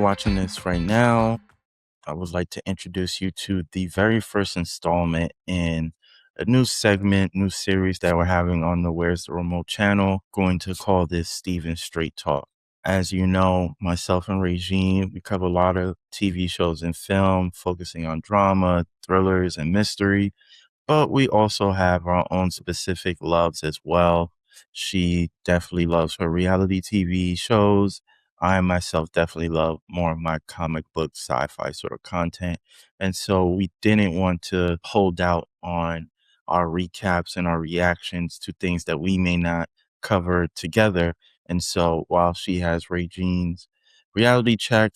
watching this right now, I would like to introduce you to the very first installment in a new segment, new series that we're having on the Where's the Remote channel. Going to call this Steven Straight Talk. As you know, myself and Regine, we cover a lot of TV shows and film, focusing on drama, thrillers, and mystery. But we also have our own specific loves as well. She definitely loves her reality TV shows. I myself definitely love more of my comic book sci-fi sort of content. And so we didn't want to hold out on our recaps and our reactions to things that we may not cover together. And so while she has Regine's reality check,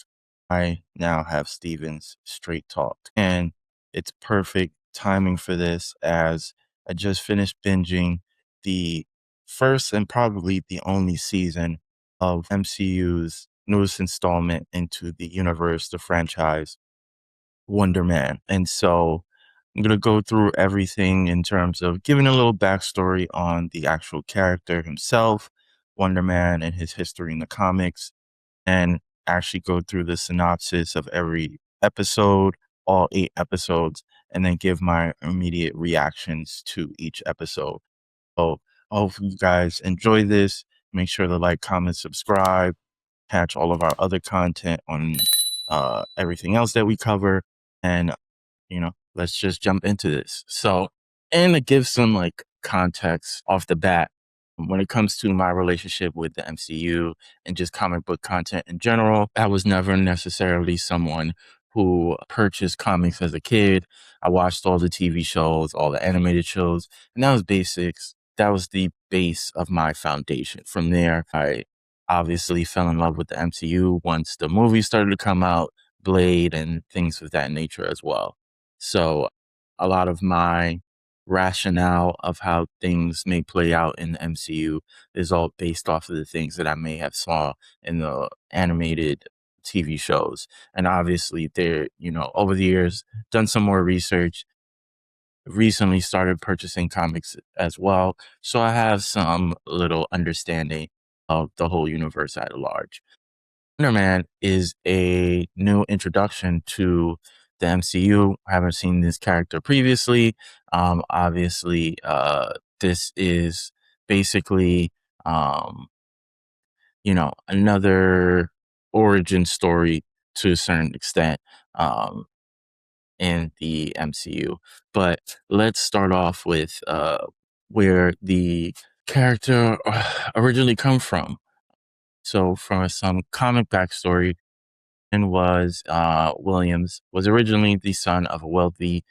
I now have Steven's straight talk. And it's perfect timing for this as I just finished binging the first and probably the only season of MCU's newest installment into the universe, the franchise, Wonder Man. And so I'm going to go through everything in terms of giving a little backstory on the actual character himself, Wonder Man, and his history in the comics, and actually go through the synopsis of every episode, all 8 episodes, and then give my immediate reactions to each episode. So I hope you guys enjoy this. Make sure to like, comment, subscribe, catch all of our other content on everything else that we cover. And, let's just jump into this. So, and to give some like context off the bat, when it comes to my relationship with the MCU and just comic book content in general, I was never necessarily someone who purchased comics as a kid. I watched all the TV shows, all the animated shows, and that was basics. That was the base of my foundation. From there, I obviously fell in love with the MCU once the movies started to come out, Blade and things of that nature as well. So a lot of my rationale of how things may play out in the MCU is all based off of the things that I may have saw in the animated TV shows. And obviously they're, over the years, done some more research, recently started purchasing comics as well. So I have some little understanding of the whole universe at large. Wonder Man is a new introduction to the MCU. I haven't seen this character previously. Obviously, this is basically, another origin story to a certain extent in the MCU. But let's start off with where the character originally come from. So from some comic backstory, and Williams was originally the son of a wealthy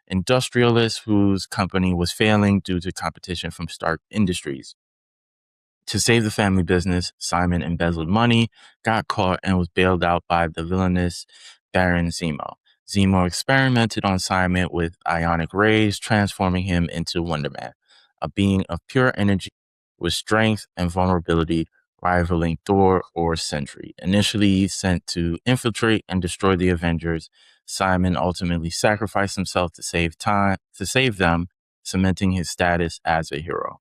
industrialist whose company was failing due to competition from Stark Industries. To save the family business, Simon embezzled money, got caught, and was bailed out by the villainous Baron Zemo. Zemo experimented on Simon with ionic rays, transforming him into Wonder Man, a being of pure energy with strength and vulnerability rivaling Thor or Sentry. Initially sent to infiltrate and destroy the Avengers, Simon ultimately sacrificed himself to save them, cementing his status as a hero.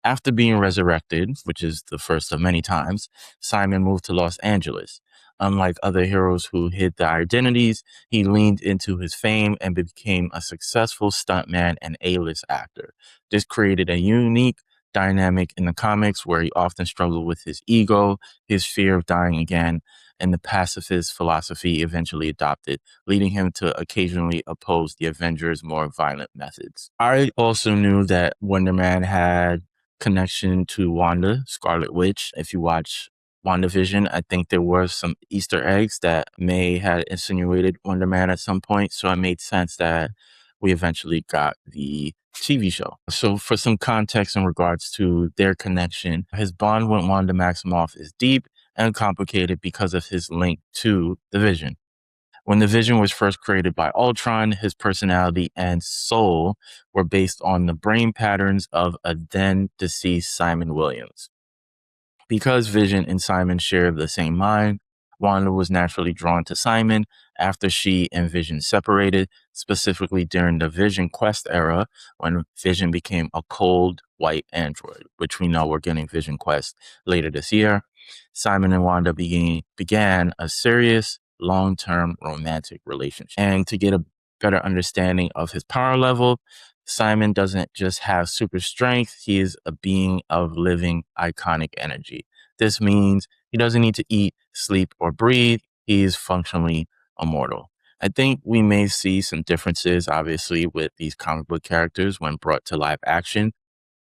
After being resurrected, which is the first of many times, Simon moved to Los Angeles. Unlike other heroes who hid their identities, he leaned into his fame and became a successful stuntman and A-list actor. This created a unique dynamic in the comics where he often struggled with his ego, his fear of dying again, and the pacifist philosophy eventually adopted, leading him to occasionally oppose the Avengers' more violent methods. I also knew that Wonder Man had connection to Wanda, Scarlet Witch. If you watch WandaVision, I think there were some Easter eggs that may have insinuated Wonder Man at some point. So it made sense that we eventually got the TV show. So for some context in regards to their connection, his bond with Wanda Maximoff is deep and complicated because of his link to the Vision. When the Vision was first created by Ultron, his personality and soul were based on the brain patterns of a then-deceased Simon Williams. Because Vision and Simon share the same mind, Wanda was naturally drawn to Simon after she and Vision separated, specifically during the Vision Quest era, when Vision became a cold, white android, which we know we're getting Vision Quest later this year. Simon and Wanda began a serious, long-term romantic relationship. And to get a better understanding of his power level, Simon doesn't just have super strength, he is a being of living iconic energy. This means he doesn't need to eat, sleep, or breathe. He is functionally immortal. I think we may see some differences, obviously, with these comic book characters when brought to live action,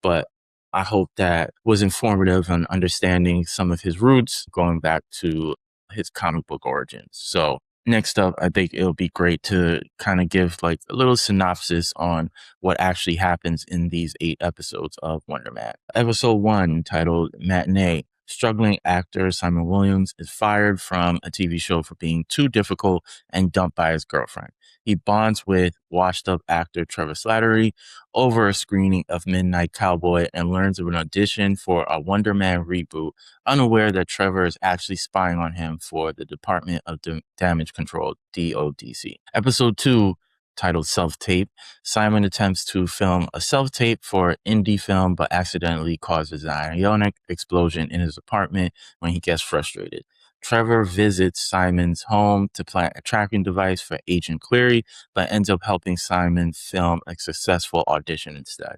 but I hope that was informative on understanding some of his roots going back to his comic book origins. So next up, I think it'll be great to kind of give like a little synopsis on what actually happens in these 8 episodes of Wonder Man. Episode 1, titled Matinee. Struggling actor Simon Williams is fired from a TV show for being too difficult and dumped by his girlfriend. He bonds with washed-up actor Trevor Slattery over a screening of Midnight Cowboy and learns of an audition for a Wonder Man reboot, unaware that Trevor is actually spying on him for the Department of Damage Control, DODC. Episode 2, titled Self-Tape. Simon attempts to film a self-tape for an indie film, but accidentally causes an ionic explosion in his apartment when he gets frustrated. Trevor visits Simon's home to plant a tracking device for Agent Cleary, but ends up helping Simon film a successful audition instead.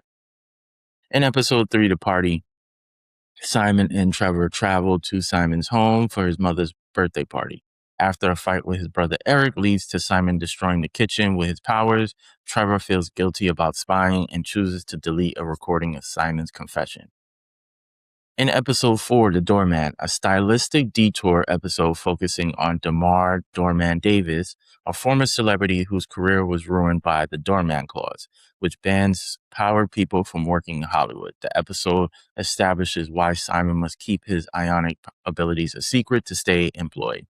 In episode 3, The Party, Simon and Trevor travel to Simon's home for his mother's birthday party. After a fight with his brother Eric leads to Simon destroying the kitchen with his powers, Trevor feels guilty about spying and chooses to delete a recording of Simon's confession. In episode 4, The Doorman, a stylistic detour episode focusing on Doorman Davis, a former celebrity whose career was ruined by the Doorman Clause, which bans powered people from working in Hollywood. The episode establishes why Simon must keep his ionic abilities a secret to stay employed.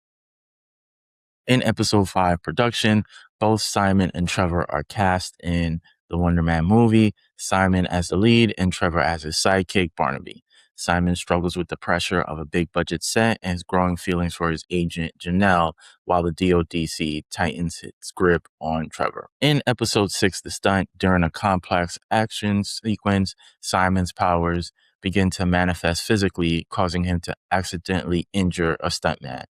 In episode 5, Production, both Simon and Trevor are cast in the Wonder Man movie, Simon as the lead and Trevor as his sidekick, Barnaby. Simon struggles with the pressure of a big budget set and his growing feelings for his agent, Janelle, while the DODC tightens its grip on Trevor. In episode 6, The Stunt, during a complex action sequence, Simon's powers begin to manifest physically, causing him to accidentally injure a stuntman.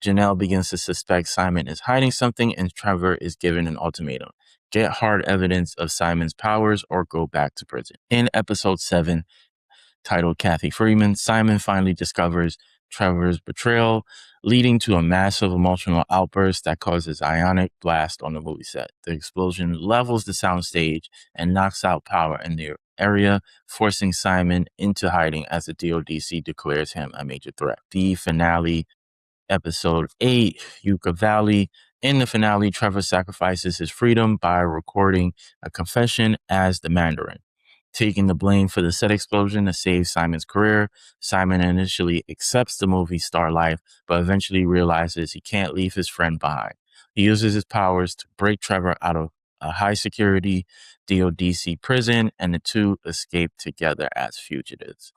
Janelle begins to suspect Simon is hiding something, and Trevor is given an ultimatum: get hard evidence of Simon's powers or go back to prison. In episode 7, titled Kathy Freeman, Simon finally discovers Trevor's betrayal, leading to a massive emotional outburst that causes ionic blast on the movie set. The explosion levels the soundstage and knocks out power in the area, forcing Simon into hiding as the DODC declares him a major threat. The finale, episode 8, Yucca Valley. In the finale, Trevor sacrifices his freedom by recording a confession as the Mandarin, taking the blame for the set explosion to save Simon's career. Simon initially accepts the movie star life, but eventually realizes he can't leave his friend behind. He uses his powers to break Trevor out of a high-security DODC prison, and the two escape together as fugitives.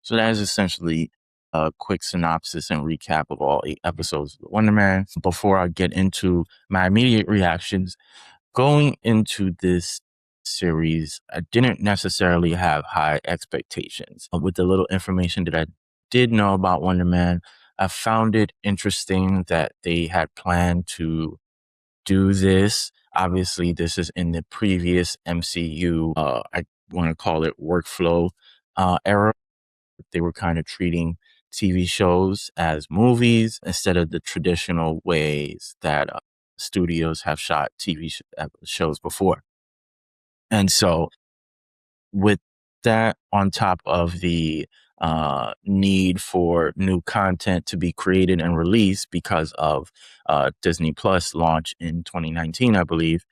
So that is essentially a quick synopsis and recap of all 8 episodes of Wonder Man. Before I get into my immediate reactions, going into this series, I didn't necessarily have high expectations. With the little information that I did know about Wonder Man, I found it interesting that they had planned to do this. Obviously, this is in the previous MCU, I want to call it workflow era. They were kind of treating TV shows as movies instead of the traditional ways that studios have shot TV shows before. And so with that on top of the need for new content to be created and released because of Disney Plus launch in 2019, I believe,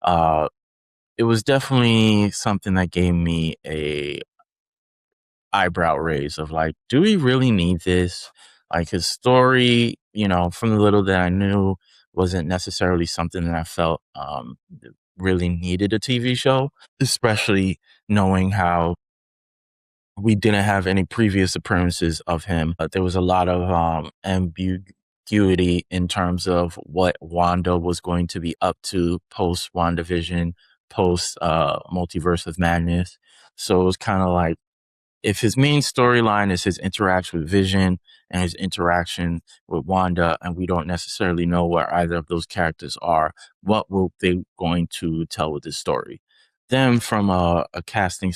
it was definitely something that gave me a eyebrow raise of like, do we really need this? Like, his story, from the little that I knew, wasn't necessarily something that I felt really needed a TV show, especially knowing how we didn't have any previous appearances of him. There was a lot of ambiguity in terms of what Wanda was going to be up to post WandaVision, post Multiverse of Madness. So it was kind of like, if his main storyline is his interaction with Vision and his interaction with Wanda, and we don't necessarily know where either of those characters are. What will they going to tell with this story? Then, from a casting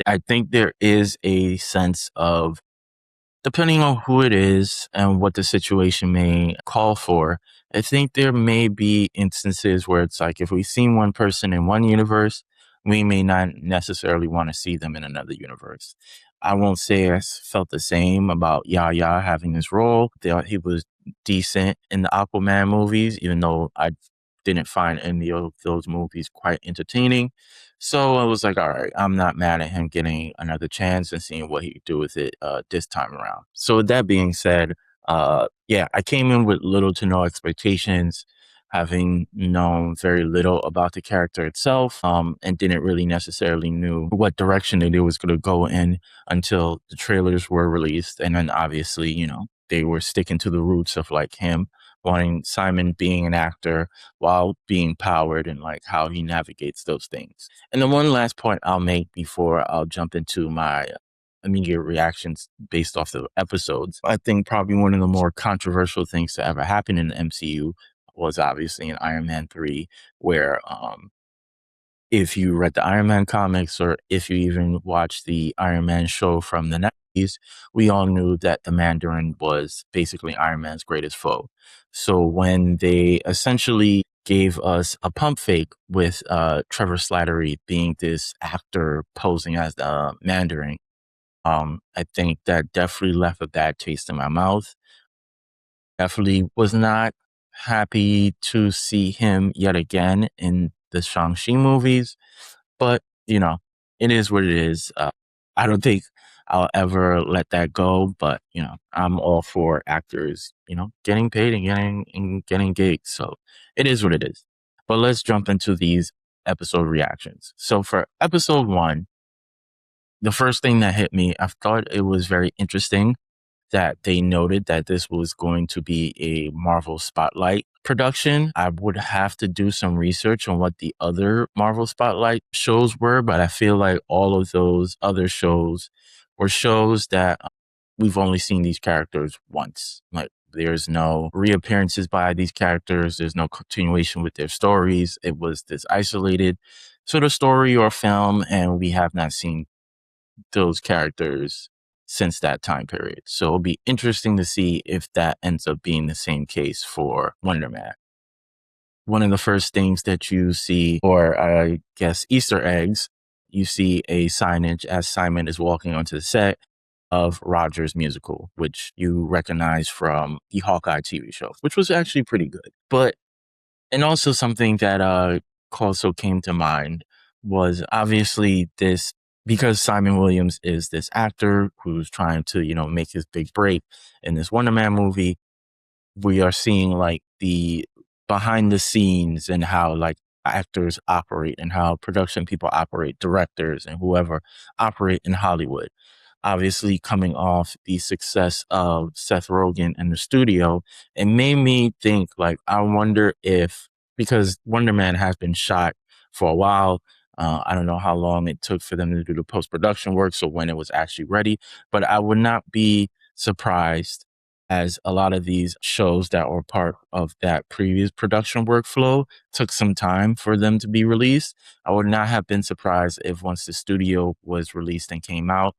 I think there is a sense of, depending on who it is and what the situation may call for, I think there may be instances where it's like if we've seen one person in one universe, we may not necessarily want to see them in another universe. I won't say I felt the same about Yahya having this role. He was decent in the Aquaman movies, even though I didn't find any of those movies quite entertaining. So I was like, all right, I'm not mad at him getting another chance and seeing what he could do with it this time around. So with that being said, yeah, I came in with little to no expectations, having known very little about the character itself, and didn't really necessarily knew what direction it was going to go in until the trailers were released. And then obviously, they were sticking to the roots of like him wanting Simon being an actor while being powered and like how he navigates those things. And the one last point I'll make before I'll jump into my immediate reactions based off the episodes. I think probably one of the more controversial things to ever happen in the MCU was obviously in Iron Man 3, where if you read the Iron Man comics or if you even watched the Iron Man show from the 90s, we all knew that the Mandarin was basically Iron Man's greatest foe. So when they essentially gave us a pump fake with Trevor Slattery being this actor posing as the Mandarin, I think that definitely left a bad taste in my mouth. Definitely was not happy to see him yet again in the Shang-Chi movies, but it is what it is. I don't think I'll ever let that go, but I'm all for actors, getting paid and getting gigs. So it is what it is. But let's jump into these episode reactions. So for episode 1, the first thing that hit me, I thought it was very interesting that they noted that this was going to be a Marvel Spotlight production. I would have to do some research on what the other Marvel Spotlight shows were, but I feel like all of those other shows were shows that we've only seen these characters once. Like, there's no reappearances by these characters. There's no continuation with their stories. It was this isolated sort of story or film, and we have not seen those characters since that time period. So it'll be interesting to see if that ends up being the same case for Wonder Man. One of the first things that you see, or I guess Easter eggs, you see a signage as Simon is walking onto the set of Roger's musical, which you recognize from the Hawkeye TV show, which was actually pretty good. And also something that also came to mind was obviously this, because Simon Williams is this actor who's trying to, make his big break in this Wonder Man movie, we are seeing like the behind the scenes and how like actors operate and how production people operate, directors and whoever operate in Hollywood. Obviously, coming off the success of Seth Rogen and the studio, it made me think like, I wonder if, because Wonder Man has been shot for a while, I don't know how long it took for them to do the post-production work, so when it was actually ready, but I would not be surprised, as a lot of these shows that were part of that previous production workflow took some time for them to be released. I would not have been surprised if once the studio was released and came out,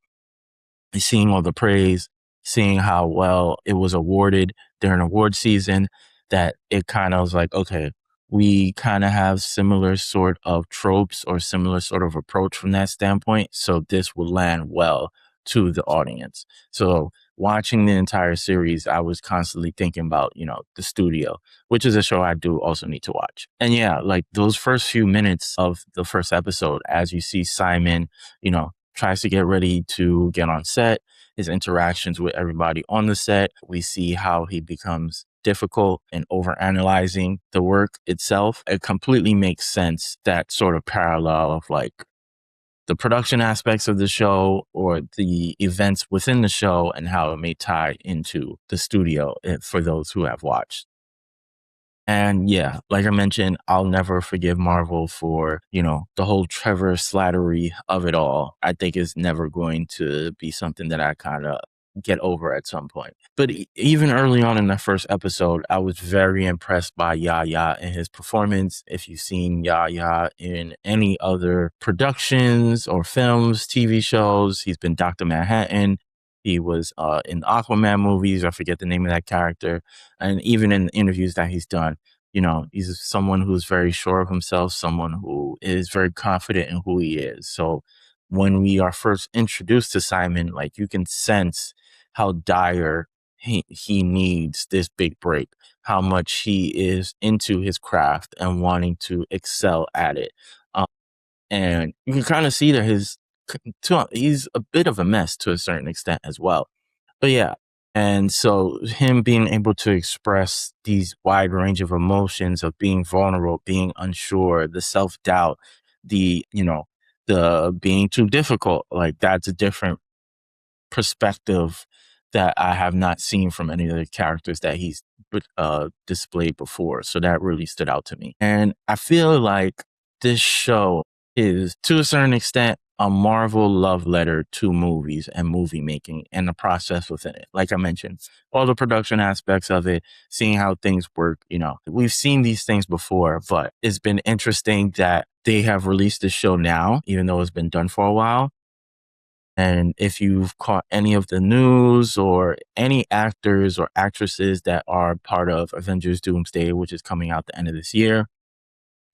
seeing all the praise, seeing how well it was awarded during award season, that it kind of was like, okay, we kind of have similar sort of tropes or similar sort of approach from that standpoint. So this will land well to the audience. So watching the entire series, I was constantly thinking about, the studio, which is a show I do also need to watch. And yeah, like those first few minutes of the first episode, as you see Simon, tries to get ready to get on set, his interactions with everybody on the set. We see how he becomes difficult and overanalyzing the work itself. It completely makes sense, that sort of parallel of like the production aspects of the show or the events within the show and how it may tie into the studio for those who have watched. And yeah, like I mentioned, I'll never forgive Marvel for, the whole Trevor Slattery of it all. I think is never going to be something that I kind of get over at some point. But even early on in the first episode, I was very impressed by Yahya and his performance. If you've seen Yahya in any other productions or films, TV shows, he's been Dr. Manhattan. He was in the Aquaman movies. I forget the name of that character. And even in the interviews that he's done, he's someone who's very sure of himself, someone who is very confident in who he is. So when we are first introduced to Simon, like you can sense how dire he needs this big break, how much he is into his craft and wanting to excel at it. And you can kind of see that he's a bit of a mess to a certain extent as well. But yeah, and so him being able to express these wide range of emotions of being vulnerable, being unsure, the self-doubt, the being too difficult, like that's a different perspective that I have not seen from any of the characters that he's displayed before. So that really stood out to me. And I feel like this show is, to a certain extent, a Marvel love letter to movies and movie making and the process within it. Like I mentioned, all the production aspects of it, seeing how things work. We've seen these things before, but it's been interesting that they have released the show now, even though it's been done for a while. And if you've caught any of the news or any actors or actresses that are part of Avengers Doomsday, which is coming out the end of this year,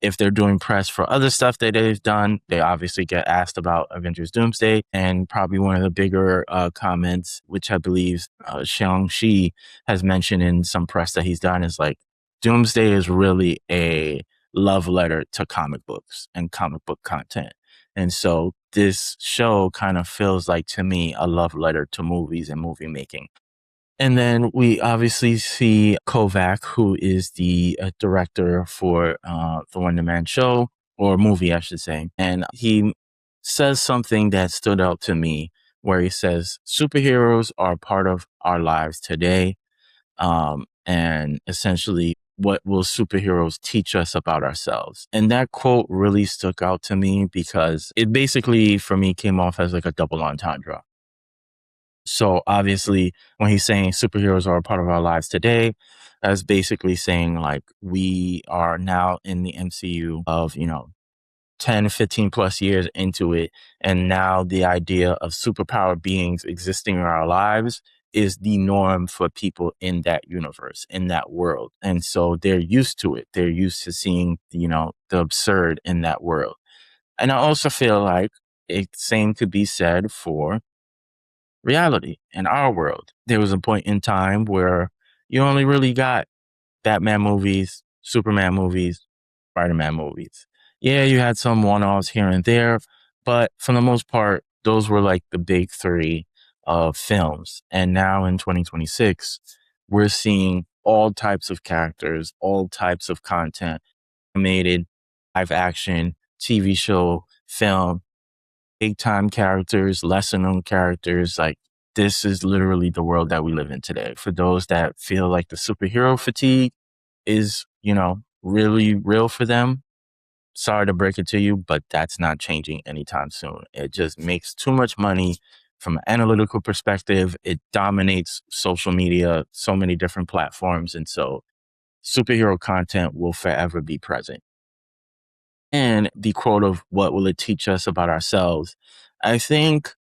if they're doing press for other stuff that they've done, they obviously get asked about Avengers Doomsday. And probably one of the bigger comments, which I believe Shang-Chi has mentioned in some press that he's done, is like, Doomsday is really a love letter to comic books and comic book content. And so this show kind of feels like, to me, a love letter to movies and movie making. And then we obviously see Kovac, who is the director for the Wonder Man show, or movie, I should say. And he says something that stood out to me, where he says, superheroes are part of our lives today. And essentially, what will superheroes teach us about ourselves? And that quote really stuck out to me because it basically, for me, came off as like a double entendre. So obviously, when he's saying superheroes are a part of our lives today, that's basically saying like we are now in the MCU of, 10, 15 plus years into it. And now the idea of superpower beings existing in our lives is the norm for people in that universe, in that world. And so they're used to it. They're used to seeing, the absurd in that world. And I also feel like same could be said for reality in our world. There was a point in time where you only really got Batman movies, Superman movies, Spider-Man movies. Yeah, you had some one-offs here and there, but for the most part, those were like the big three of films. And now in 2026, we're seeing all types of characters, all types of content, animated, live action, TV show, film, big time characters, lesser known characters. Like, this is literally the world that we live in today. For those that feel like the superhero fatigue is, really real for them, sorry to break it to you, but that's not changing anytime soon. It just makes too much money from an analytical perspective. It dominates social media, so many different platforms. And so superhero content will forever be present. And the quote of what will it teach us about ourselves? I think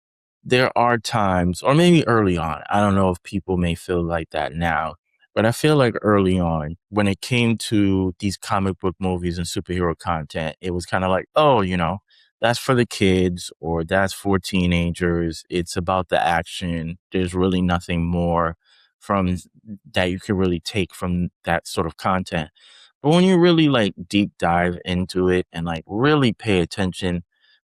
there are times, or maybe early on, I don't know if people may feel like that now, but I feel like early on, when it came to these comic book movies and superhero content, it was kind of like, oh, that's for the kids, or that's for teenagers. It's about the action. There's really nothing more from that you can really take from that sort of content. But when you really like deep dive into it and like really pay attention,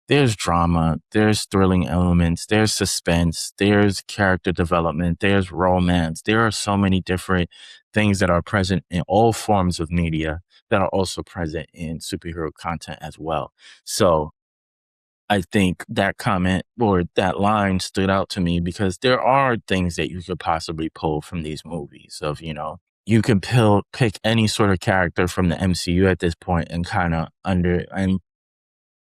there's drama, there's thrilling elements, there's suspense, there's character development, there's romance. There are so many different things that are present in all forms of media that are also present in superhero content as well. So I think that comment or that line stood out to me because there are things that you could possibly pull from these movies of, you could pick any sort of character from the MCU at this point and kind of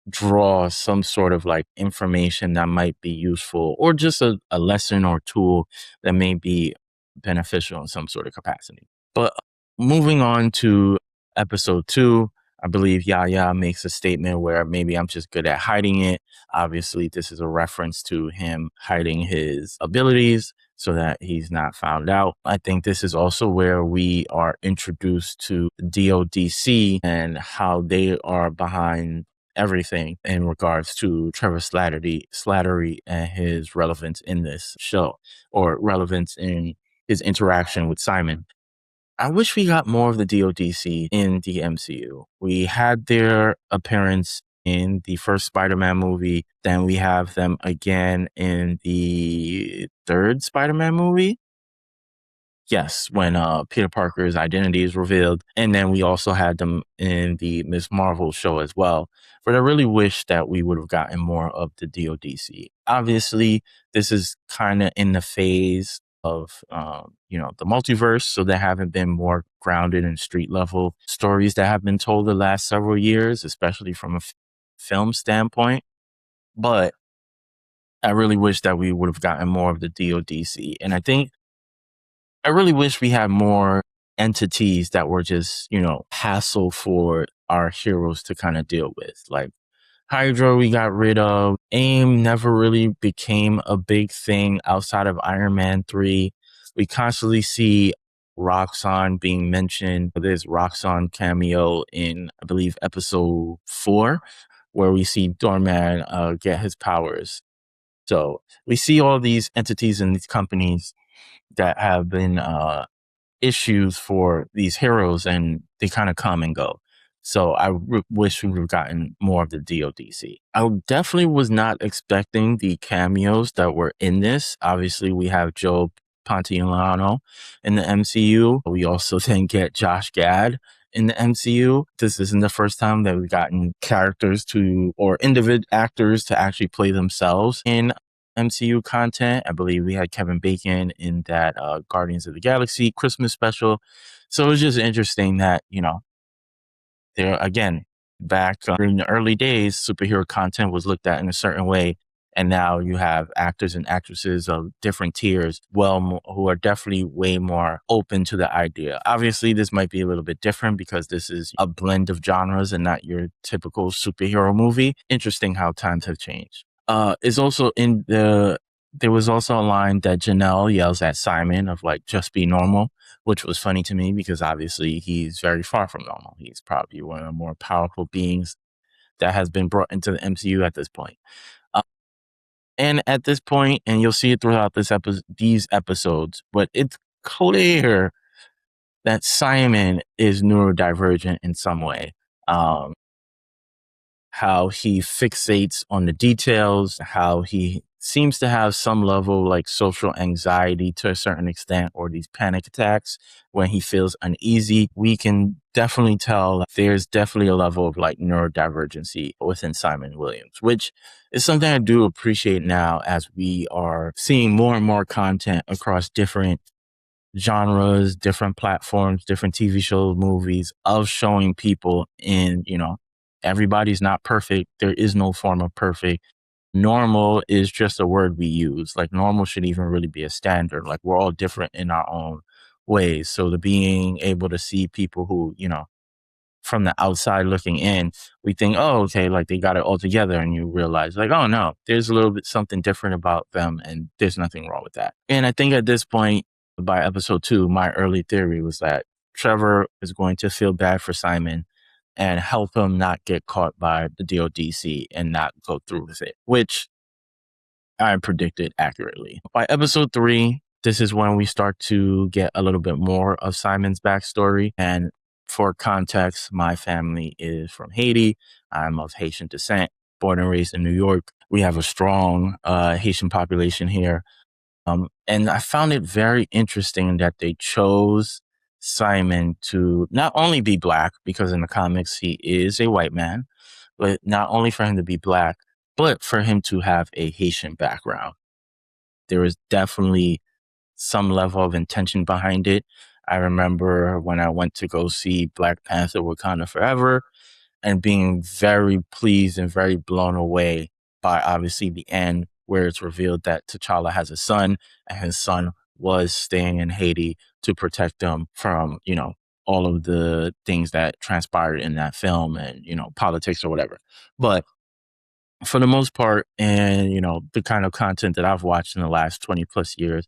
draw some sort of like information that might be useful, or just a lesson or tool that may be beneficial in some sort of capacity. But moving on to episode 2, I believe Yahya makes a statement where maybe I'm just good at hiding it. Obviously, this is a reference to him hiding his abilities so that he's not found out. I think this is also where we are introduced to DODC and how they are behind everything in regards to Trevor Slattery and his relevance in this show, or relevance in his interaction with Simon. I wish we got more of the DODC in the MCU. We had their appearance in the first Spider-Man movie. Then we have them again in the third Spider-Man movie. Yes, when Peter Parker's identity is revealed. And then we also had them in the Ms. Marvel show as well. But I really wish that we would have gotten more of the DODC. Obviously, this is kind of in the phase of, the multiverse. So there haven't been more grounded and street level stories that have been told the last several years, especially from a film standpoint. But I really wish that we would have gotten more of the DODC. And I really wish we had more entities that were just, hassle for our heroes to kind of deal with. Like Hydra, we got rid of. AIM never really became a big thing outside of Iron Man 3. We constantly see Roxxon being mentioned. There's Roxxon cameo in, I believe, episode 4, where we see Doorman get his powers. So we see all these entities and these companies that have been issues for these heroes, and they kind of come and go. So I wish we would have gotten more of the DODC. I definitely was not expecting the cameos that were in this. Obviously, we have Joe Pantoliano in the MCU. We also then get Josh Gad in the MCU. This isn't the first time that we've gotten characters or individual actors to actually play themselves in MCU content. I believe we had Kevin Bacon in that Guardians of the Galaxy Christmas special. So it was just interesting that, there again, back in the early days, superhero content was looked at in a certain way. And now you have actors and actresses of different tiers, who are definitely way more open to the idea. Obviously, this might be a little bit different because this is a blend of genres and not your typical superhero movie. Interesting how times have changed. There was also a line that Janelle yells at Simon of like, just be normal, which was funny to me because obviously he's very far from normal. He's probably one of the more powerful beings that has been brought into the MCU at this point. And at this point, and you'll see it throughout these episodes, but it's clear that Simon is neurodivergent in some way. How he fixates on the details, how he seems to have some level like social anxiety to a certain extent, or these panic attacks when he feels uneasy. We can definitely tell there's definitely a level of like neurodivergency within Simon Williams, which is something I do appreciate now as we are seeing more and more content across different genres, different platforms, different TV shows, movies, of showing people in, everybody's not perfect. There is no form of perfect. Normal is just a word we use. Like normal should even really be a standard. Like we're all different in our own ways. So the being able to see people who, from the outside looking in, we think, oh, okay, like they got it all together. And you realize like, oh no, there's a little bit something different about them. And there's nothing wrong with that. And I think at this point, by episode 2, my early theory was that Trevor is going to feel bad for Simon and help him not get caught by the DODC and not go through with it, which I predicted accurately. By episode 3, this is when we start to get a little bit more of Simon's backstory. And for context, my family is from Haiti. I'm of Haitian descent, born and raised in New York. We have a strong Haitian population here. And I found it very interesting that they chose Simon to not only be Black, because in the comics he is a white man, but not only for him to be Black, but for him to have a Haitian background. There was definitely some level of intention behind it. I remember when I went to go see Black Panther Wakanda Forever, and being very pleased and very blown away by obviously the end where it's revealed that T'Challa has a son and his son was staying in Haiti to protect them from, all of the things that transpired in that film and, politics or whatever. But for the most part, and, the kind of content that I've watched in the last 20 plus years,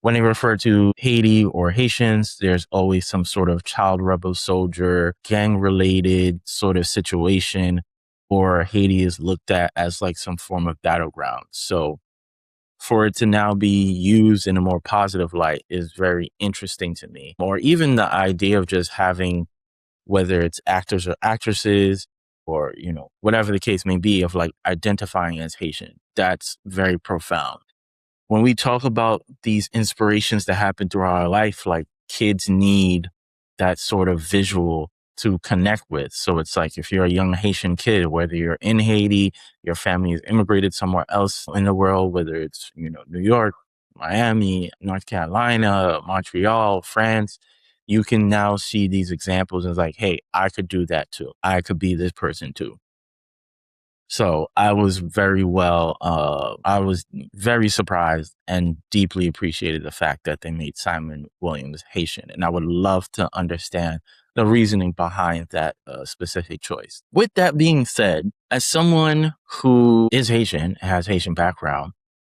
when they refer to Haiti or Haitians, there's always some sort of child rebel soldier, gang related sort of situation, or Haiti is looked at as like some form of battleground. So for it to now be used in a more positive light is very interesting to me. Or even the idea of just having, whether it's actors or actresses or, whatever the case may be, of like identifying as Haitian, that's very profound. When we talk about these inspirations that happen throughout our life, like kids need that sort of visual to connect with. So it's like if you're a young Haitian kid, whether you're in Haiti, your family has immigrated somewhere else in the world, whether it's, New York, Miami, North Carolina, Montreal, France, you can now see these examples as like, hey, I could do that too. I could be this person too. So I was I was very surprised and deeply appreciated the fact that they made Simon Williams Haitian. And I would love to understand the reasoning behind that specific choice. With that being said, as someone who is Haitian, has Haitian background,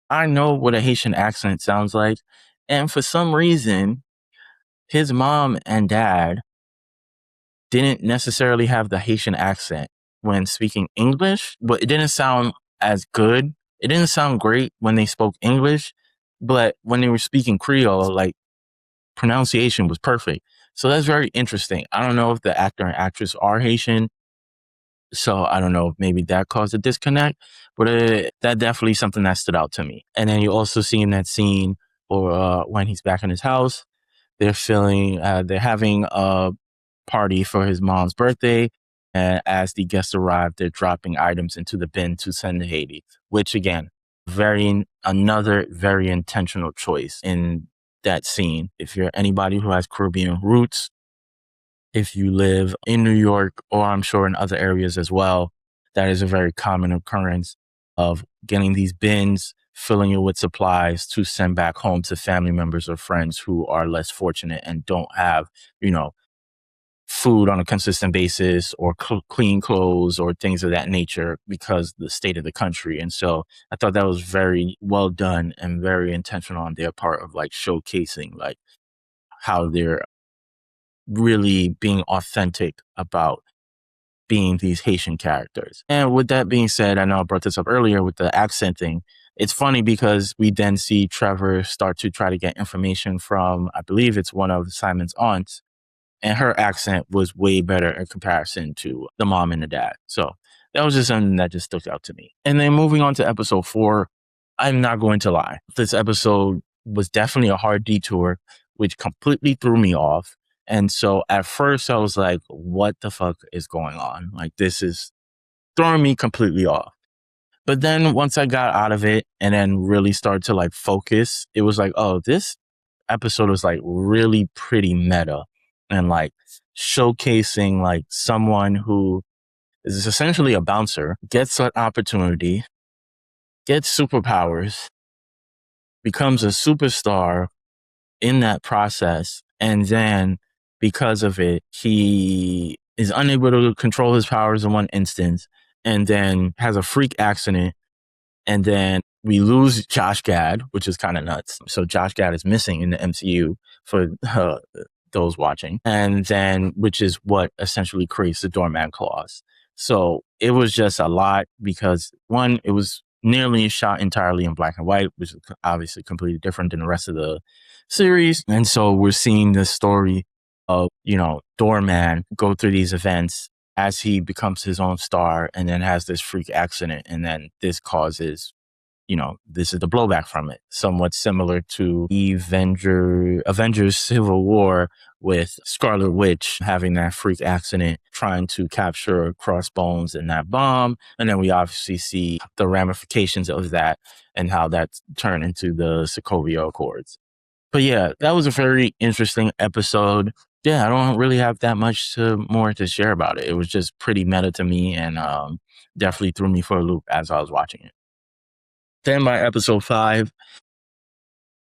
I know what a Haitian accent sounds like. And for some reason, his mom and dad didn't necessarily have the Haitian accent when speaking English, but it didn't sound as good. It didn't sound great when they spoke English, but when they were speaking Creole, like pronunciation was perfect. So that's very interesting. I don't know if the actor and actress are Haitian. So I don't know if maybe that caused a disconnect, but that definitely something that stood out to me. And then you also see in that scene or when he's back in his house, they're having a party for his mom's birthday. And as the guests arrive, they're dropping items into the bin to send to Haiti, which again, another very intentional choice in that scene. If you're anybody who has Caribbean roots, if you live in New York, or I'm sure in other areas as well, that is a very common occurrence of getting these bins, filling it with supplies to send back home to family members or friends who are less fortunate and don't have, food on a consistent basis or clean clothes or things of that nature because the state of the country. And so I thought that was very well done and very intentional on their part of like showcasing like how they're really being authentic about being these Haitian characters. And with that being said, I know I brought this up earlier with the accent thing. It's funny because we then see Trevor start to try to get information from, I believe it's one of Simon's aunts, and her accent was way better in comparison to the mom and the dad. So that was just something that just stuck out to me. And then moving on to episode 4, I'm not going to lie. This episode was definitely a hard detour, which completely threw me off. And so at first I was like, what the fuck is going on? Like, this is throwing me completely off. But then once I got out of it and then really started to like focus, it was like, oh, this episode was like really pretty meta and like showcasing like someone who is essentially a bouncer, gets an opportunity, gets superpowers, becomes a superstar in that process. And then because of it, he is unable to control his powers in one instance and then has a freak accident. And then we lose Josh Gad, which is kind of nuts. So Josh Gad is missing in the MCU for those watching. And then, which is what essentially creates the Doorman Clause. So it was just a lot because one, it was nearly shot entirely in black and white, which is obviously completely different than the rest of the series. And so we're seeing the story of, Doorman go through these events as he becomes his own star and then has this freak accident. And then this causes, this is the blowback from it. Somewhat similar to Avengers Civil War with Scarlet Witch having that freak accident, trying to capture Crossbones and that bomb. And then we obviously see the ramifications of that and how that's turned into the Sokovia Accords. But yeah, that was a very interesting episode. Yeah, I don't really have that much more to share about it. It was just pretty meta to me, and definitely threw me for a loop as I was watching it. Then by episode 5,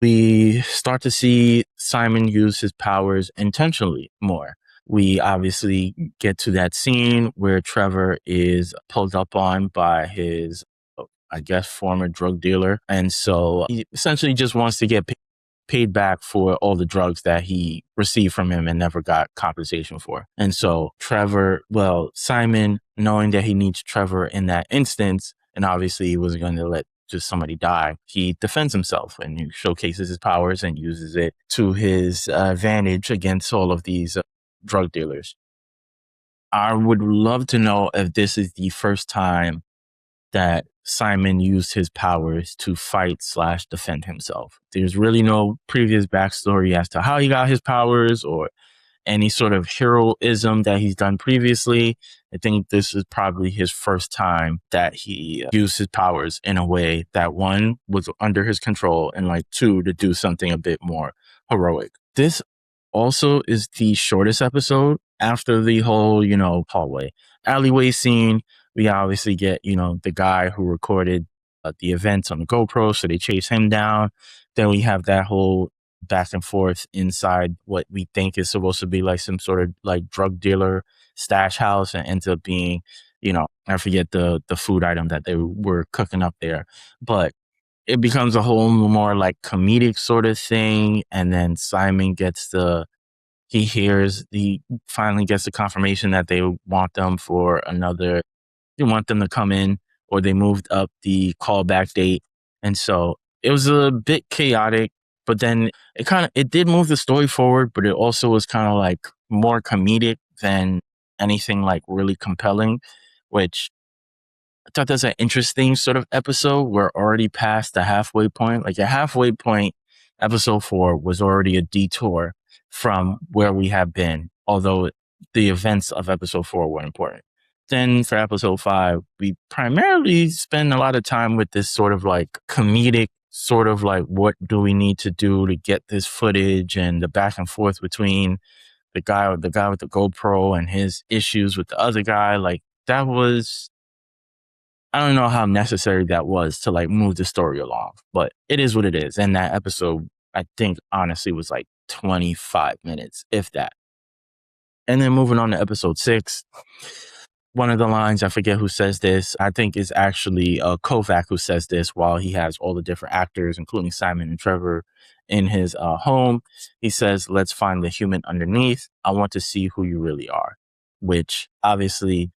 we start to see Simon use his powers intentionally more. We obviously get to that scene where Trevor is pulled up on by his, I guess, former drug dealer. And so he essentially just wants to get paid back for all the drugs that he received from him and never got compensation for. And so Simon, knowing that he needs Trevor in that instance, and obviously he wasn't going to let just somebody die, he defends himself and he showcases his powers and uses it to his advantage against all of these drug dealers. I would love to know if this is the first time that Simon used his powers to fight/defend himself. There's really no previous backstory as to how he got his powers or any sort of heroism that he's done previously. I think this is probably his first time that he used his powers in a way that, one, was under his control, and like two, to do something a bit more heroic. This also is the shortest episode after the whole, hallway alleyway scene. We obviously get, the guy who recorded the events on the GoPro, so they chase him down. Then we have that whole back and forth inside what we think is supposed to be like some sort of like drug dealer stash house, and ends up being, I forget the food item that they were cooking up there, but it becomes a whole more like comedic sort of thing. And then Simon he finally gets the confirmation that they want them to come in, or they moved up the callback date. And so it was a bit chaotic, but then it did move the story forward, but it also was kind of like more comedic than anything like really compelling, which I thought that's an interesting sort of episode. We're already past the halfway point. Like a halfway point, episode 4 was already a detour from where we have been, although the events of episode 4 were important. Then for episode 5, we primarily spend a lot of time with this sort of like comedic, sort of like, what do we need to do to get this footage, and the back and forth between the guy with the GoPro and his issues with the other guy. Like, that was, I don't know how necessary that was to like move the story along, but it is what it is. And that episode, I think, honestly, was like 25 minutes, if that. And then moving on to episode 6, one of the lines, I forget who says this, I think is actually Kovac who says this while he has all the different actors, including Simon and Trevor, in his home. He says, "Let's find the human underneath. I want to see who you really are," which obviously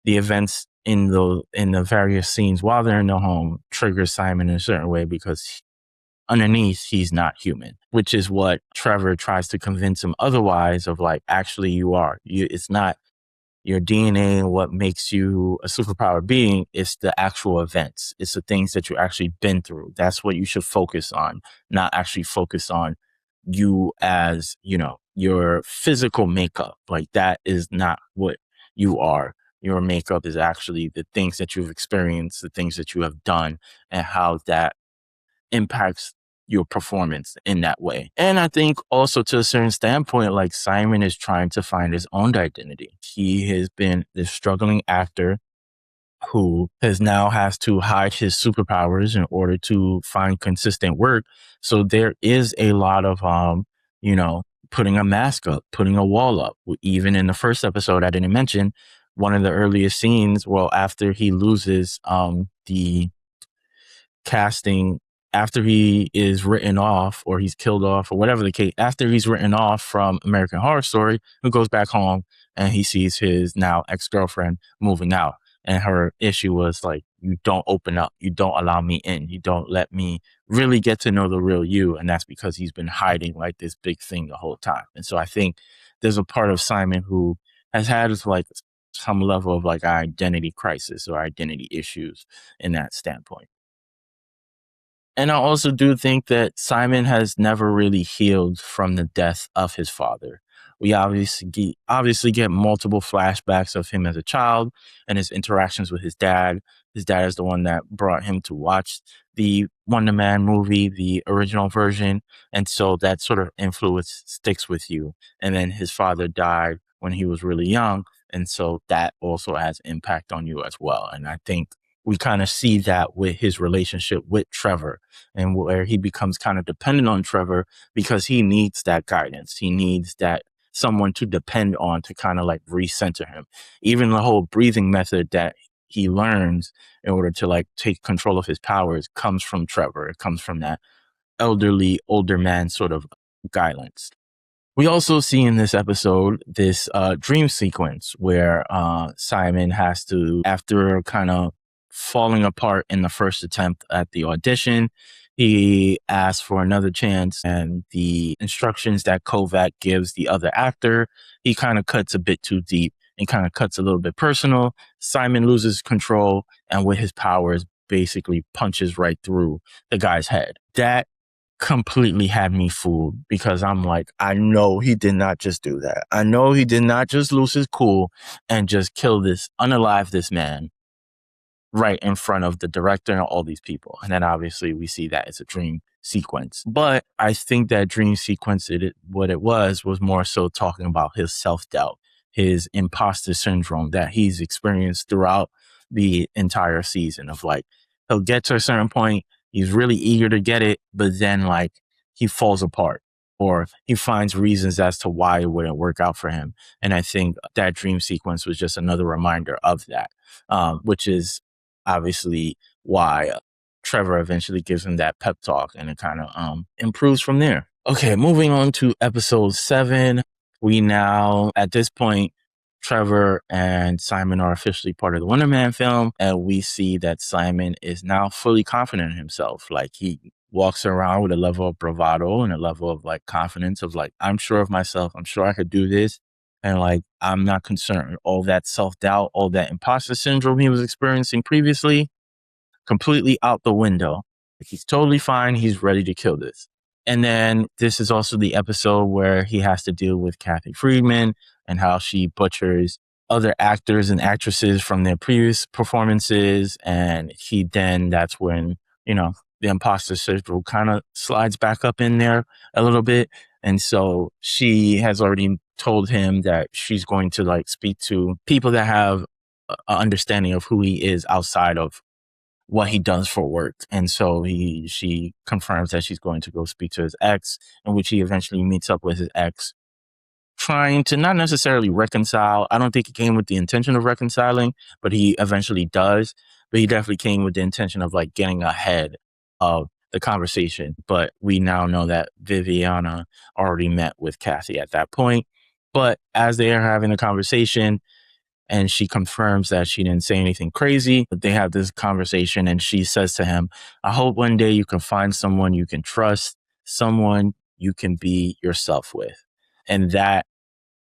the events in the various scenes while they're in the home triggers Simon in a certain way, because underneath he's not human, which is what Trevor tries to convince him otherwise of, like, actually you are. It's not your DNA and what makes you a superpower being. It's the actual events. It's the things that you actually been through. That's what you should focus on, not actually focus on you as, your physical makeup. Like, that is not what you are. Your makeup is actually the things that you've experienced, the things that you have done, and how that impacts your performance in that way. And I think also, to a certain standpoint, like, Simon is trying to find his own identity. He has been this struggling actor who has to hide his superpowers in order to find consistent work. So there is a lot of, putting a mask up, putting a wall up. Even in the first episode, I didn't mention one of the earliest scenes. Well, after he loses the casting, after he is written off or he's killed off or whatever the case, after he's written off from American Horror Story, who goes back home and he sees his now ex-girlfriend moving out. And her issue was like, you don't open up. You don't allow me in. You don't let me really get to know the real you. And that's because he's been hiding like this big thing the whole time. And so I think there's a part of Simon who has had like some level of like identity crisis or identity issues in that standpoint. And I also do think that Simon has never really healed from the death of his father. We obviously get multiple flashbacks of him as a child and his interactions with his dad. His dad is the one that brought him to watch the Wonder Man movie, the original version. And so that sort of influence sticks with you. And then his father died when he was really young. And so that also has impact on you as well. And I think we kind of see that with his relationship with Trevor, and where he becomes kind of dependent on Trevor because he needs that guidance. He needs that someone to depend on to kind of like recenter him. Even the whole breathing method that he learns in order to like take control of his powers comes from Trevor. It comes from that elderly, older man sort of guidance. We also see in this episode this dream sequence where Simon has to, after kind of falling apart in the first attempt at the audition, he asks for another chance, and the instructions that Kovac gives the other actor, he kind of cuts a bit too deep and kind of cuts a little bit personal. Simon loses control, and with his powers, basically punches right through the guy's head. That completely had me fooled because I'm like, I know he did not just do that. I know he did not just lose his cool and just unalive this man right in front of the director and all these people. And then obviously we see that it's a dream sequence. But I think that dream sequence, what it was more so talking about his self-doubt, his imposter syndrome that he's experienced throughout the entire season of like, he'll get to a certain point, he's really eager to get it, but then like he falls apart or he finds reasons as to why it wouldn't work out for him. And I think that dream sequence was just another reminder of that, which is obviously why Trevor eventually gives him that pep talk, and it kind of improves from there. Okay, moving on to episode 7. We now, at this point, Trevor and Simon are officially part of the Wonder Man film, and we see that Simon is now fully confident in himself. Like, he walks around with a level of bravado and a level of like confidence of like, I'm sure of myself. I'm sure I could do this. And like, I'm not concerned. All that self-doubt, all that imposter syndrome he was experiencing previously, completely out the window. Like, he's totally fine. He's ready to kill this. And then this is also the episode where he has to deal with Kathy Friedman and how she butchers other actors and actresses from their previous performances. And that's when, the imposter syndrome kind of slides back up in there a little bit. And so she has already told him that she's going to like speak to people that have an understanding of who he is outside of what he does for work. And so she confirms that she's going to go speak to his ex, in which he eventually meets up with his ex, trying to not necessarily reconcile. I don't think he came with the intention of reconciling, but he eventually does. But he definitely came with the intention of like getting ahead of the conversation. But we now know that Viviana already met with Kathy at that point. But as they are having the conversation, and she confirms that she didn't say anything crazy, but they have this conversation, and she says to him, I hope one day you can find someone you can trust, someone you can be yourself with. And that,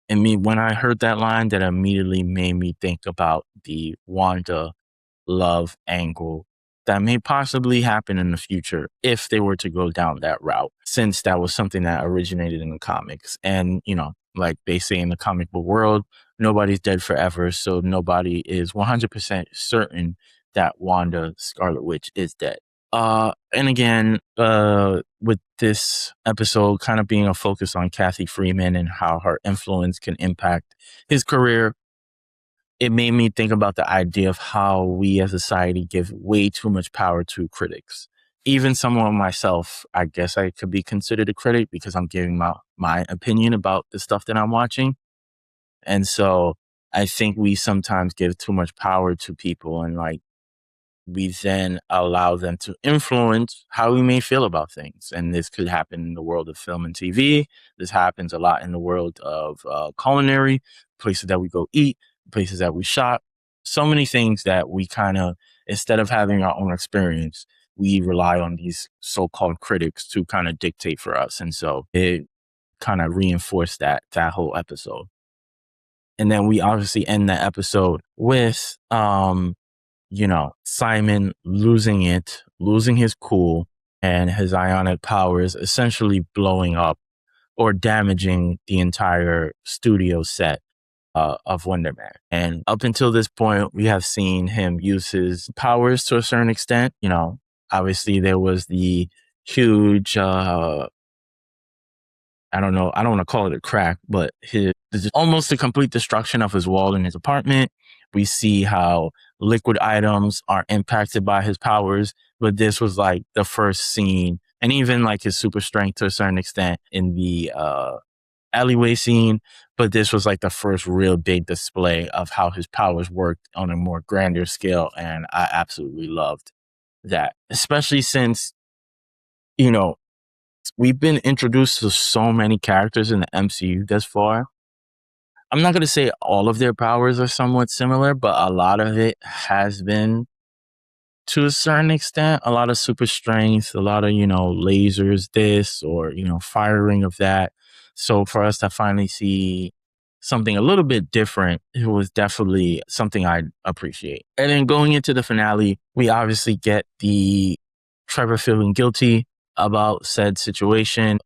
when I heard that line, that immediately made me think about the Wanda love angle that may possibly happen in the future if they were to go down that route, since that was something that originated in the comics. And, like they say in the comic book world, nobody's dead forever. So nobody is 100% certain that Wanda Scarlet Witch is dead. And again, with this episode kind of being a focus on Kathy Freeman and how her influence can impact his career, it made me think about the idea of how we as a society give way too much power to critics. Even someone myself, I guess I could be considered a critic because I'm giving my opinion about the stuff that I'm watching. And so I think we sometimes give too much power to people, and like we then allow them to influence how we may feel about things. And this could happen in the world of film and TV. This happens a lot in the world of culinary, places that we go eat, places that we shop, so many things that we kind of, instead of having our own experience, we rely on these so-called critics to kind of dictate for us. And so it kind of reinforced that whole episode. And then we obviously end the episode with, Simon losing his cool and his ionic powers essentially blowing up or damaging the entire studio set of Wonder Man. And up until this point, we have seen him use his powers to a certain extent. Obviously there was the huge, I don't know, I don't want to call it a crack, but almost the complete destruction of his wall in his apartment. We see how liquid items are impacted by his powers, but this was like the first scene, and even like his super strength to a certain extent in the alleyway scene, but this was like the first real big display of how his powers worked on a more grander scale, and I absolutely loved that, especially since, we've been introduced to so many characters in the MCU thus far. I'm not going to say all of their powers are somewhat similar, but a lot of it has been to a certain extent. A lot of super strength, a lot of, lasers, this, or, firing of that. So for us to finally see something a little bit different, it was definitely something I appreciate. And then going into the finale, we obviously get the Trevor feeling guilty about said situation.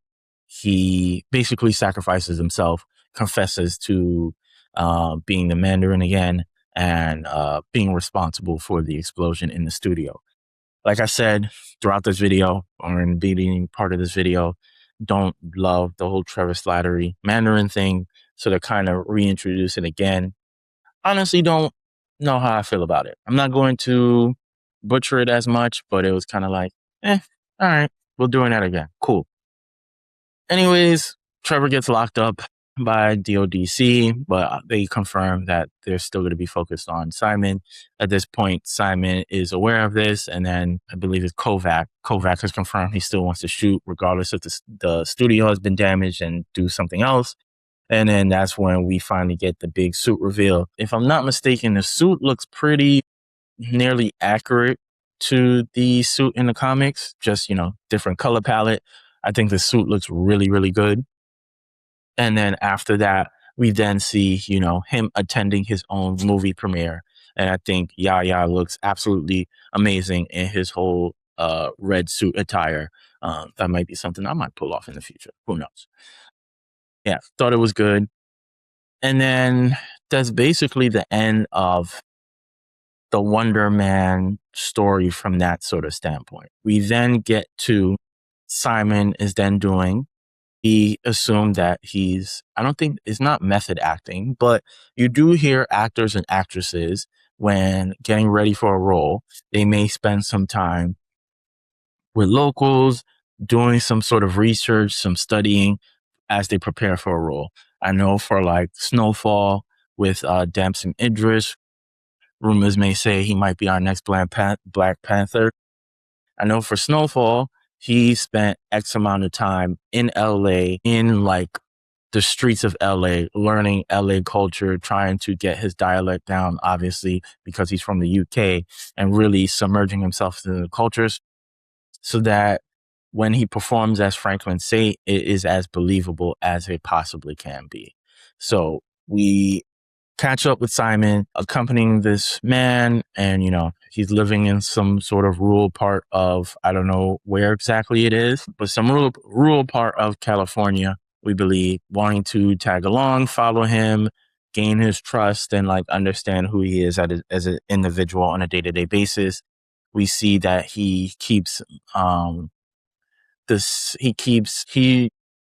He basically sacrifices himself, confesses to being the Mandarin again, and being responsible for the explosion in the studio. Like I said throughout this video, or in the beginning part of this video, don't love the whole Trevor Slattery Mandarin thing. So to kind of reintroduce it again, honestly don't know how I feel about it. I'm not going to butcher it as much, but it was kind of like, all right, we're doing that again. Cool. Anyways, Trevor gets locked up by DODC, but they confirm that they're still going to be focused on Simon. At this point, Simon is aware of this, and then I believe it's Kovac. Kovac has confirmed he still wants to shoot regardless if the studio has been damaged and do something else. And then that's when we finally get the big suit reveal. If I'm not mistaken, the suit looks pretty nearly accurate to the suit in the comics, just, different color palette. I think the suit looks really, really good. And then after that, we then see, him attending his own movie premiere. And I think Yahya looks absolutely amazing in his whole red suit attire. That might be something I might pull off in the future. Who knows? Yeah, thought it was good. And then that's basically the end of the Wonder Man story from that sort of standpoint. We then get to Simon is then doing. He assumed that I don't think it's not method acting, but you do hear actors and actresses when getting ready for a role, they may spend some time with locals, doing some sort of research, some studying as they prepare for a role. I know for like Snowfall with Damson Idris, rumors may say he might be our next Black Panther. I know for Snowfall, he spent X amount of time in LA, in like the streets of LA, learning LA culture, trying to get his dialect down, obviously, because he's from the UK, and really submerging himself into the cultures so that when he performs as Franklin Saint, it is as believable as it possibly can be. So we catch up with Simon accompanying this man, and he's living in some sort of rural part of, I don't know where exactly it is, but some rural part of California, we believe, wanting to tag along, follow him, gain his trust, and like understand who he is as an individual on a day-to-day basis. We see that he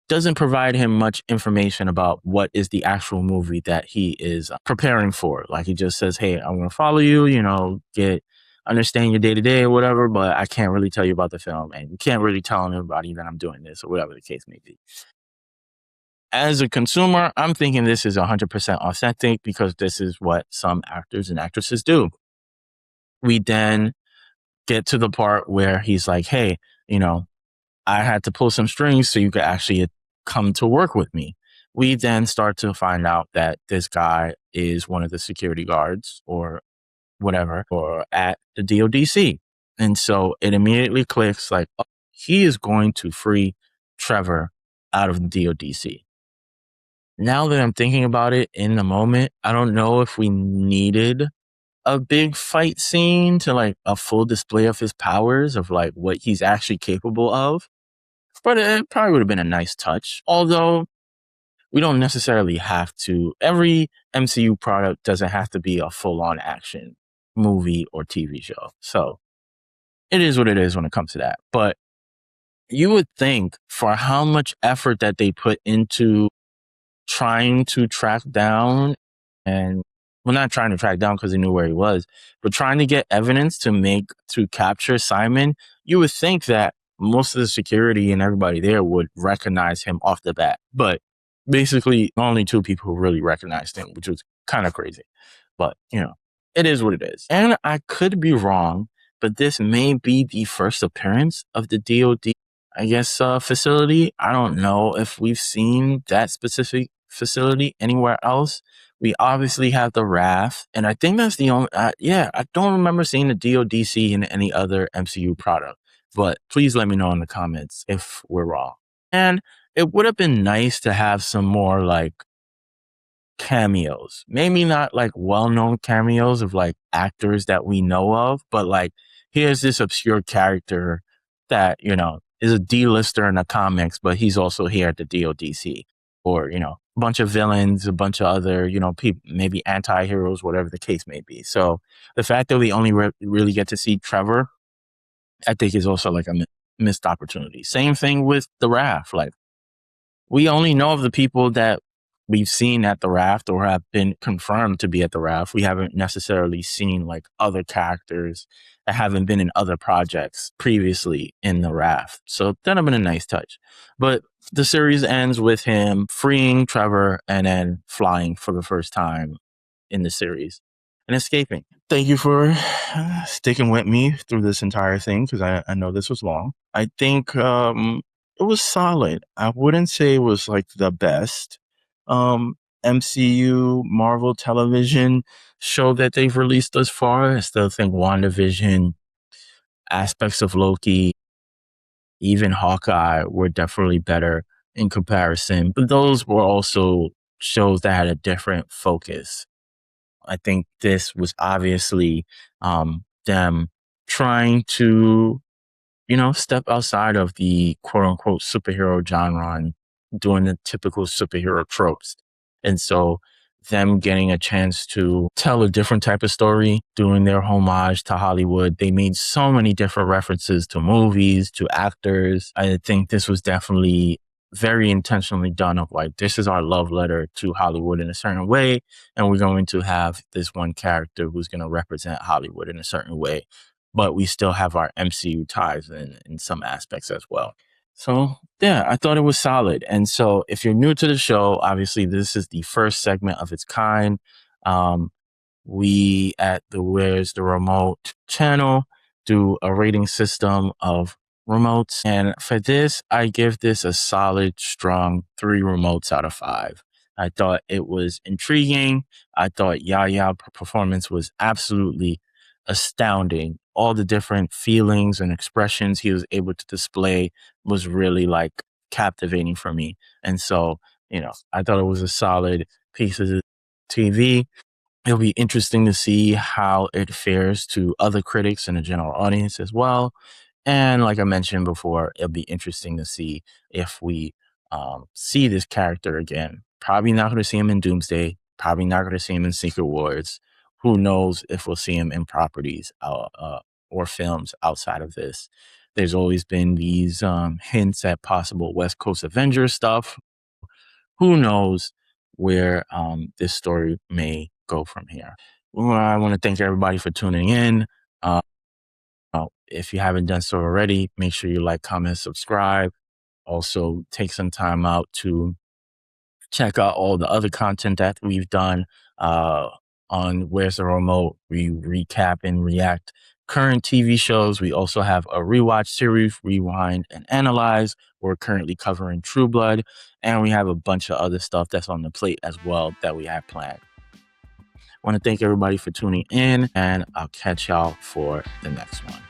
doesn't provide him much information about what is the actual movie that he is preparing for. Like he just says, hey, I'm going to follow you, understand your day to day or whatever, but I can't really tell you about the film, and you can't really tell anybody that I'm doing this or whatever the case may be. As a consumer, I'm thinking this is 100% authentic because this is what some actors and actresses do. We then get to the part where he's like, hey, I had to pull some strings so you could actually come to work with me. We then start to find out that this guy is one of the security guards or whatever, or at the DODC. And so it immediately clicks like, oh, he is going to free Trevor out of the DODC. Now that I'm thinking about it in the moment, I don't know if we needed a big fight scene to like a full display of his powers, of like what he's actually capable of. but it probably would have been a nice touch. Although we don't necessarily have to. Every MCU product doesn't have to be a full-on action movie or TV show. So it is what it is when it comes to that. But you would think for how much effort that they put into trying to track down and well, not trying to track down because he knew where he was, but trying to get evidence to capture Simon, you would think that most of the security and everybody there would recognize him off the bat. But basically, only 2 people who really recognized him, which was kind of crazy. But, it is what it is. And I could be wrong, but this may be the first appearance of the DoD, facility. I don't know if we've seen that specific facility anywhere else. We obviously have the RAF, and I think that's the only. I don't remember seeing the DoDC in any other MCU product. But please let me know in the comments if we're wrong. And it would have been nice to have some more like cameos. Maybe not like well-known cameos of like actors that we know of, but like here's this obscure character that, is a D-lister in the comics, but he's also here at the DODC. Or, a bunch of villains, a bunch of other, people, maybe anti-heroes, whatever the case may be. So the fact that we only really get to see Trevor, I think is also like a missed opportunity. Same thing with the RAF. Like, we only know of the people that we've seen at the raft or have been confirmed to be at the raft. We haven't necessarily seen like other characters that haven't been in other projects previously in the raft. So that'd have been a nice touch. But the series ends with him freeing Trevor and then flying for the first time in the series and escaping. Thank you for sticking with me through this entire thing because I know this was long. I think it was solid. I wouldn't say it was like the best MCU Marvel television show that they've released thus far. I still think WandaVision, aspects of Loki, even Hawkeye were definitely better in comparison. But those were also shows that had a different focus. I think this was obviously them trying to, step outside of the quote unquote superhero genre and doing the typical superhero tropes. And so them getting a chance to tell a different type of story, doing their homage to Hollywood. They made so many different references to movies, to actors. I think this was definitely very intentionally done of like, this is our love letter to Hollywood in a certain way. And we're going to have this one character who's going to represent Hollywood in a certain way. But we still have our MCU ties in some aspects as well. So yeah, I thought it was solid. And so if you're new to the show, obviously this is the first segment of its kind. We at the Where's the Remote channel do a rating system of remotes. And for this, I give this a solid, strong 3 remotes out of 5. I thought it was intriguing. I thought Yahya's performance was absolutely astounding. All the different feelings and expressions he was able to display was really like captivating for me. And so, I thought it was a solid piece of TV. It'll be interesting to see how it fares to other critics and the general audience as well. And like I mentioned before, it'll be interesting to see if we see this character again. Probably not going to see him in Doomsday. Probably not going to see him in Secret Wars. Who knows if we'll see him in properties or films outside of this. There's always been these hints at possible West Coast Avengers stuff. Who knows where this story may go from here. Well, I want to thank everybody for tuning in. If you haven't done so already, make sure you like, comment, subscribe. Also, take some time out to check out all the other content that we've done on Where's the Remote. We recap and react current TV shows. We also have a rewatch series, Rewind and Analyze. We're currently covering True Blood, and we have a bunch of other stuff that's on the plate as well that we have planned. I want to thank everybody for tuning in, and I'll catch y'all for the next one.